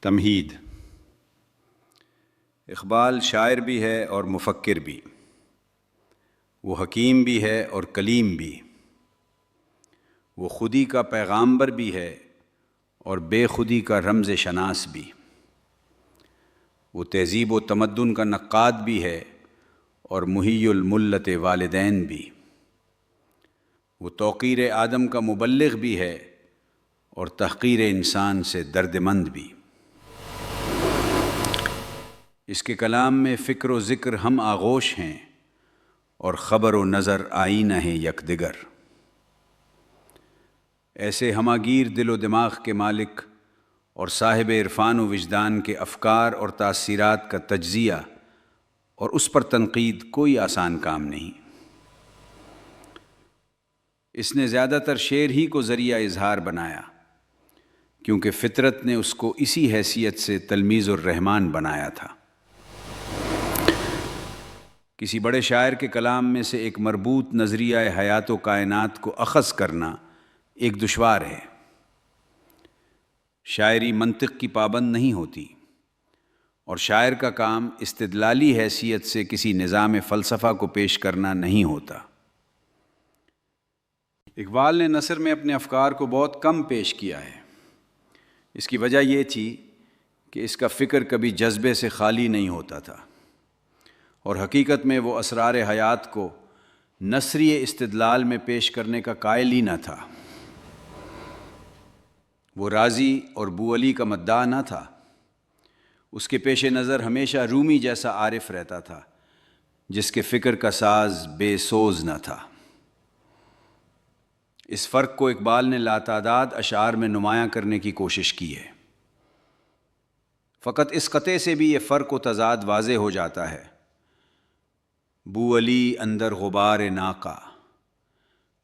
تمہید۔ اقبال شاعر بھی ہے اور مفکر بھی، وہ حکیم بھی ہے اور کلیم بھی، وہ خودی کا پیغامبر بھی ہے اور بے خودی کا رمز شناس بھی، وہ تہذیب و تمدن کا نقاد بھی ہے اور محی الملت والدین بھی، وہ توقیر آدم کا مبلغ بھی ہے اور تحقیر انسان سے درد مند بھی۔ اس کے کلام میں فکر و ذکر ہم آغوش ہیں اور خبر و نظر آئینہ ہیں یک دگر۔ ایسے ہماگیر دل و دماغ کے مالک اور صاحب عرفان و وجدان کے افکار اور تاثیرات کا تجزیہ اور اس پر تنقید کوئی آسان کام نہیں۔ اس نے زیادہ تر شعر ہی کو ذریعہ اظہار بنایا، کیونکہ فطرت نے اس کو اسی حیثیت سے تلمیذ الرحمن بنایا تھا۔ کسی بڑے شاعر کے کلام میں سے ایک مربوط نظریہ حیات و کائنات کو اخذ کرنا ایک دشوار ہے۔ شاعری منطق کی پابند نہیں ہوتی، اور شاعر کا کام استدلالی حیثیت سے کسی نظام فلسفہ کو پیش کرنا نہیں ہوتا۔ اقبال نے نثر میں اپنے افکار کو بہت کم پیش کیا ہے۔ اس کی وجہ یہ تھی کہ اس کا فکر کبھی جذبے سے خالی نہیں ہوتا تھا، اور حقیقت میں وہ اسرار حیات کو نثری استدلال میں پیش کرنے کا قائل ہی نہ تھا۔ وہ رازی اور بو علی کا مداح نہ تھا، اس کے پیش نظر ہمیشہ رومی جیسا عارف رہتا تھا جس کے فکر کا ساز بے سوز نہ تھا۔ اس فرق کو اقبال نے لاتعداد اشعار میں نمایاں کرنے کی کوشش کی ہے۔ فقط اس قطعے سے بھی یہ فرق و تضاد واضح ہو جاتا ہے۔ بو علی اندر غبار ناقہ،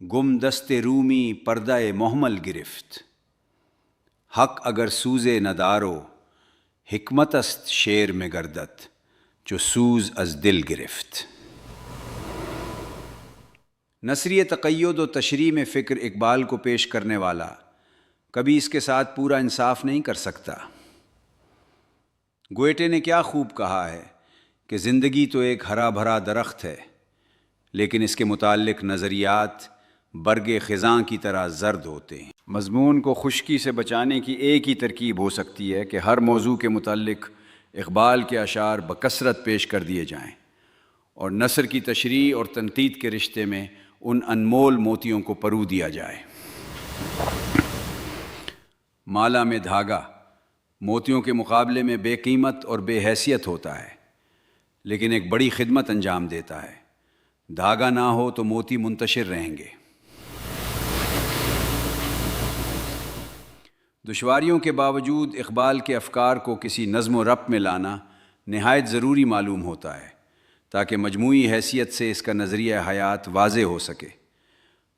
گم دست رومی پردہ محمل گرفت، حق اگر سوزے ندارو حکمت است شعر میں گردت جو سوز از دل گرفت۔ نثری تقید و تشریح میں فکر اقبال کو پیش کرنے والا کبھی اس کے ساتھ پورا انصاف نہیں کر سکتا۔ گوئٹے نے کیا خوب کہا ہے کہ زندگی تو ایک ہرا بھرا درخت ہے، لیکن اس کے متعلق نظریات برگ خزاں کی طرح زرد ہوتے ہیں۔ مضمون کو خشکی سے بچانے کی ایک ہی ترکیب ہو سکتی ہے کہ ہر موضوع کے متعلق اقبال کے اشعار بکثرت پیش کر دیے جائیں، اور نثر کی تشریح اور تنقید کے رشتے میں ان انمول موتیوں کو پرو دیا جائے۔ مالا میں دھاگا موتیوں کے مقابلے میں بے قیمت اور بے حیثیت ہوتا ہے، لیکن ایک بڑی خدمت انجام دیتا ہے۔ دھاگا نہ ہو تو موتی منتشر رہیں گے۔ دشواریوں کے باوجود اقبال کے افکار کو کسی نظم و ربط میں لانا نہایت ضروری معلوم ہوتا ہے، تاکہ مجموعی حیثیت سے اس کا نظریہ حیات واضح ہو سکے۔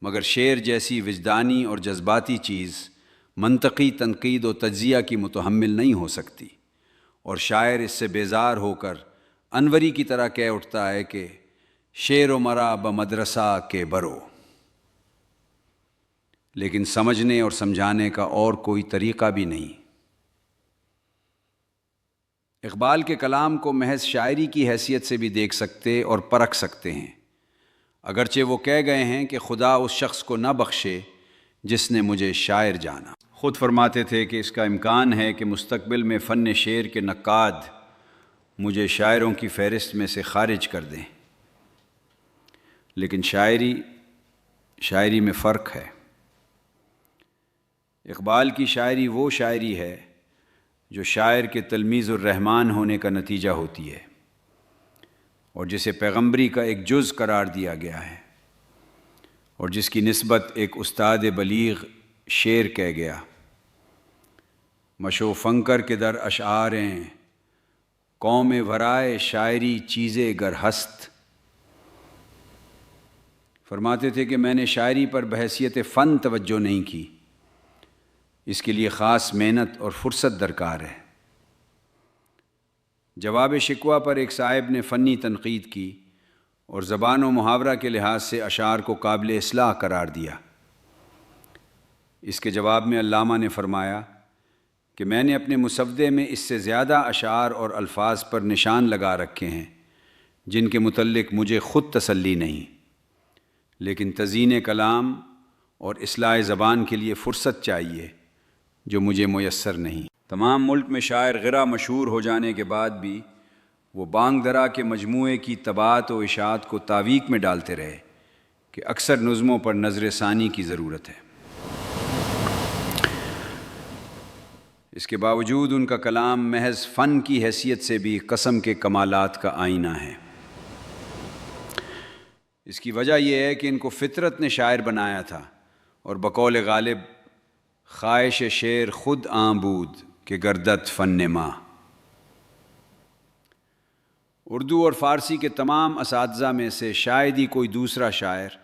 مگر شعر جیسی وجدانی اور جذباتی چیز منطقی تنقید و تجزیہ کی متحمل نہیں ہو سکتی، اور شاعر اس سے بیزار ہو کر انوری کی طرح کہہ اٹھتا ہے کہ شعر و مرا بمدرسہ کے برو، لیکن سمجھنے اور سمجھانے کا اور کوئی طریقہ بھی نہیں۔ اقبال کے کلام کو محض شاعری کی حیثیت سے بھی دیکھ سکتے اور پرکھ سکتے ہیں، اگرچہ وہ کہہ گئے ہیں کہ خدا اس شخص کو نہ بخشے جس نے مجھے شاعر جانا۔ خود فرماتے تھے کہ اس کا امکان ہے کہ مستقبل میں فن شعر کے نقاد مجھے شاعروں کی فہرست میں سے خارج کر دیں، لیکن شاعری میں فرق ہے۔ اقبال کی شاعری وہ شاعری ہے جو شاعر کے تلمیذ الرحمن ہونے کا نتیجہ ہوتی ہے، اور جسے پیغمبری کا ایک جز قرار دیا گیا ہے، اور جس کی نسبت ایک استاد بلیغ شعر کہہ گیا۔ مشو فنکر کے در اشعاریں قوم ورائے شاعری چیزیں گر ہست۔ فرماتے تھے کہ میں نے شاعری پر بحیثیت فن توجہ نہیں کی، اس کے لیے خاص محنت اور فرصت درکار ہے۔ جواب شکوہ پر ایک صاحب نے فنی تنقید کی اور زبان و محاورہ کے لحاظ سے اشعار کو قابل اصلاح قرار دیا۔ اس کے جواب میں علامہ نے فرمایا کہ میں نے اپنے مسودے میں اس سے زیادہ اشعار اور الفاظ پر نشان لگا رکھے ہیں جن کے متعلق مجھے خود تسلی نہیں، لیکن تزیین کلام اور اصلاح زبان کے لیے فرصت چاہیے جو مجھے میسر نہیں۔ تمام ملک میں شاعر غرا مشہور ہو جانے کے بعد بھی وہ بانگ درا کے مجموعے کی طباعت و اشاعت کو تعویق میں ڈالتے رہے کہ اکثر نظموں پر نظر ثانی کی ضرورت ہے۔ اس کے باوجود ان کا کلام محض فن کی حیثیت سے بھی قسم کے کمالات کا آئینہ ہے۔ اس کی وجہ یہ ہے کہ ان کو فطرت نے شاعر بنایا تھا، اور بقول غالب خواہش شعر خود آں بود کہ گردت فن ما۔ اردو اور فارسی کے تمام اساتذہ میں سے شاید ہی کوئی دوسرا شاعر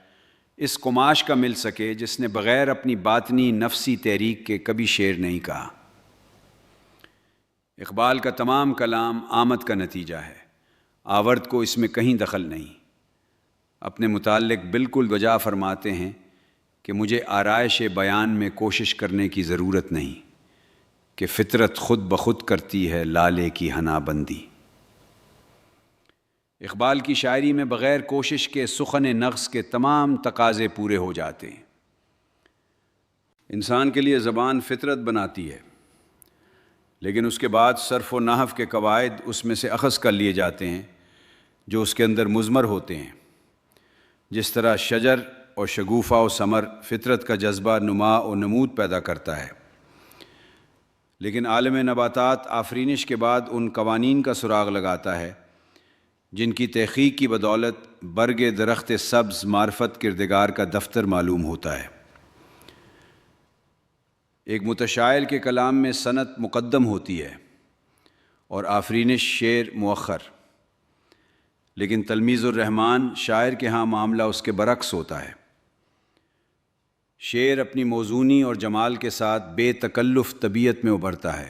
اس قماش کا مل سکے جس نے بغیر اپنی باطنی نفسی تحریک کے کبھی شعر نہیں کہا۔ اقبال کا تمام کلام آمد کا نتیجہ ہے، آورد کو اس میں کہیں دخل نہیں۔ اپنے متعلق بالکل وجہ فرماتے ہیں کہ مجھے آرائش بیان میں کوشش کرنے کی ضرورت نہیں کہ فطرت خود بخود کرتی ہے لالے کی حنا بندی۔ اقبال کی شاعری میں بغیر کوشش کے سخن نغز کے تمام تقاضے پورے ہو جاتے ہیں۔ انسان کے لیے زبان فطرت بناتی ہے، لیکن اس کے بعد صرف و نحو کے قواعد اس میں سے اخذ کر لیے جاتے ہیں جو اس کے اندر مضمر ہوتے ہیں۔ جس طرح شجر اور شگوفہ و ثمر فطرت کا جذبہ نما و نمود پیدا کرتا ہے، لیکن عالم نباتات آفرینش کے بعد ان قوانین کا سراغ لگاتا ہے جن کی تحقیق کی بدولت برگ درخت سبز معرفت کردگار کا دفتر معلوم ہوتا ہے۔ ایک متشاعر کے کلام میں صنعت مقدم ہوتی ہے اور آفرینش شعر مؤخر، لیکن تلمیذ الرحمن شاعر کے ہاں معاملہ اس کے برعکس ہوتا ہے۔ شعر اپنی موزونی اور جمال کے ساتھ بے تکلف طبیعت میں ابھرتا ہے۔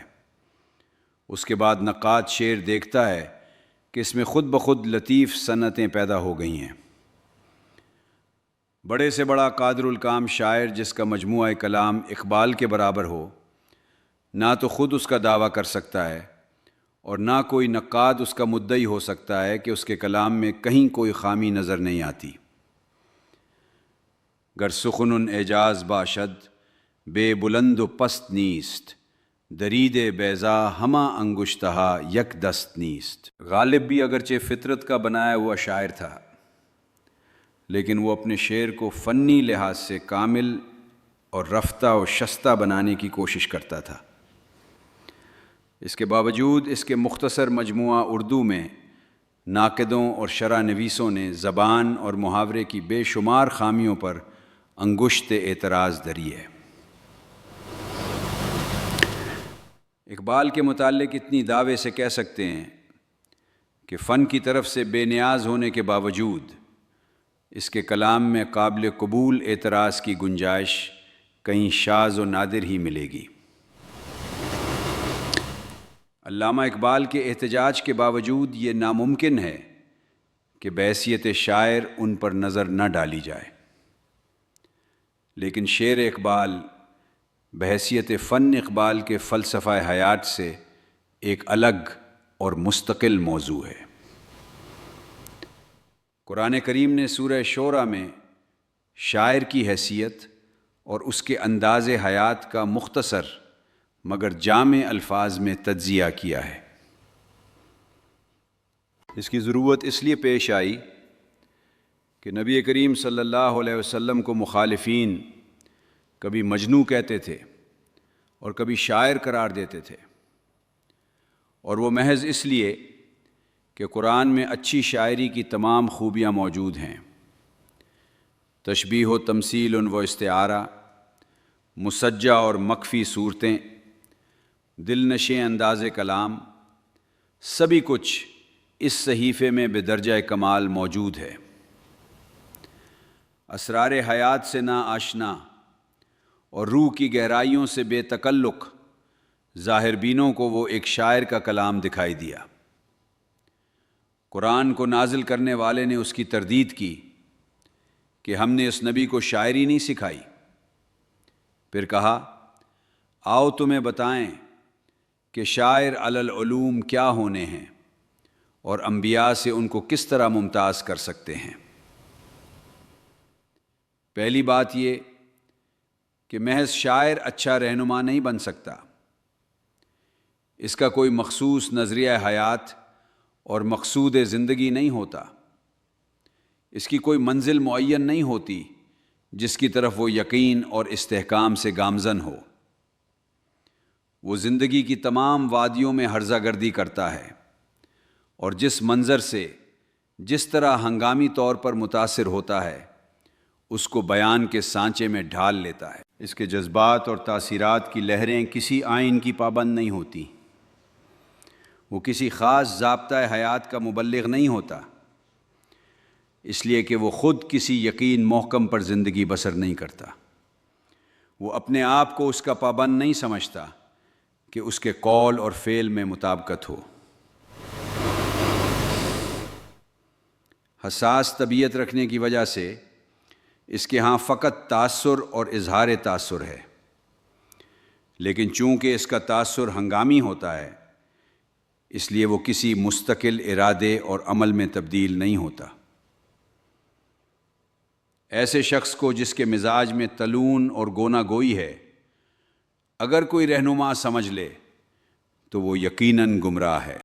اس کے بعد نقاد شعر دیکھتا ہے کہ اس میں خود بخود لطیف صنعتیں پیدا ہو گئی ہیں۔ بڑے سے بڑا قادر الکام شاعر جس کا مجموعہ کلام اقبال کے برابر ہو، نہ تو خود اس کا دعویٰ کر سکتا ہے اور نہ کوئی نقاد اس کا مدعی ہو سکتا ہے کہ اس کے کلام میں کہیں کوئی خامی نظر نہیں آتی۔ گر سخن اعجاز باشد بے بلند و پست نیست، درید بیضا ہما انگشتہا یک دست نیست۔ غالب بھی اگرچہ فطرت کا بنایا ہوا شاعر تھا، لیکن وہ اپنے شعر کو فنی لحاظ سے کامل اور رفتہ و شستہ بنانے کی کوشش کرتا تھا۔ اس کے باوجود اس کے مختصر مجموعہ اردو میں ناقدوں اور شرح نویسوں نے زبان اور محاورے کی بے شمار خامیوں پر انگشت اعتراض دری ہے۔ اقبال کے متعلق اتنی دعوے سے کہہ سکتے ہیں کہ فن کی طرف سے بے نیاز ہونے کے باوجود اس کے کلام میں قابل قبول اعتراض کی گنجائش کہیں شاذ و نادر ہی ملے گی۔ علامہ اقبال کے احتجاج کے باوجود یہ ناممکن ہے کہ بحیثیت شاعر ان پر نظر نہ ڈالی جائے، لیکن شعر اقبال بحیثیت فن اقبال کے فلسفہ حیات سے ایک الگ اور مستقل موضوع ہے۔ قرآن کریم نے سورہ شعراء میں شاعر کی حیثیت اور اس کے انداز حیات کا مختصر مگر جامع الفاظ میں تجزیہ کیا ہے۔ اس کی ضرورت اس لیے پیش آئی کہ نبی کریم صلی اللہ علیہ وسلم کو مخالفین کبھی مجنوں کہتے تھے اور کبھی شاعر قرار دیتے تھے، اور وہ محض اس لیے کہ قرآن میں اچھی شاعری کی تمام خوبیاں موجود ہیں۔ تشبیہ و تمثیل و استعارہ، مسجع اور مخفی صورتیں، دل نشیں انداز کلام، سبھی کچھ اس صحیفے میں بدرجہ کمال موجود ہے۔ اسرار حیات سے نا آشنا اور روح کی گہرائیوں سے بے تکلق ظاہر بینوں کو وہ ایک شاعر کا کلام دکھائی دیا۔ قرآن کو نازل کرنے والے نے اس کی تردید کی کہ ہم نے اس نبی کو شاعری نہیں سکھائی۔ پھر کہا، آؤ تمہیں بتائیں کہ شاعر علی العلوم کیا ہونے ہیں اور انبیاء سے ان کو کس طرح ممتاز کر سکتے ہیں۔ پہلی بات یہ کہ محض شاعر اچھا رہنما نہیں بن سکتا، اس کا کوئی مخصوص نظریہ حیات اور مقصود زندگی نہیں ہوتا، اس کی کوئی منزل معین نہیں ہوتی جس کی طرف وہ یقین اور استحکام سے گامزن ہو۔ وہ زندگی کی تمام وادیوں میں ہرزہ گردی کرتا ہے اور جس منظر سے جس طرح ہنگامی طور پر متاثر ہوتا ہے اس کو بیان کے سانچے میں ڈھال لیتا ہے۔ اس کے جذبات اور تاثیرات کی لہریں کسی آئین کی پابند نہیں ہوتی، وہ کسی خاص ضابطۂ حیات کا مبلغ نہیں ہوتا، اس لیے کہ وہ خود کسی یقین محکم پر زندگی بسر نہیں کرتا۔ وہ اپنے آپ کو اس کا پابند نہیں سمجھتا کہ اس کے قول اور فعل میں مطابقت ہو۔ حساس طبیعت رکھنے کی وجہ سے اس کے ہاں فقط تاثر اور اظہار تاثر ہے، لیکن چونکہ اس کا تاثر ہنگامی ہوتا ہے اس لیے وہ کسی مستقل ارادے اور عمل میں تبدیل نہیں ہوتا۔ ایسے شخص کو جس کے مزاج میں تلون اور گونا گوئی ہے اگر کوئی رہنما سمجھ لے تو وہ یقیناً گمراہ ہے۔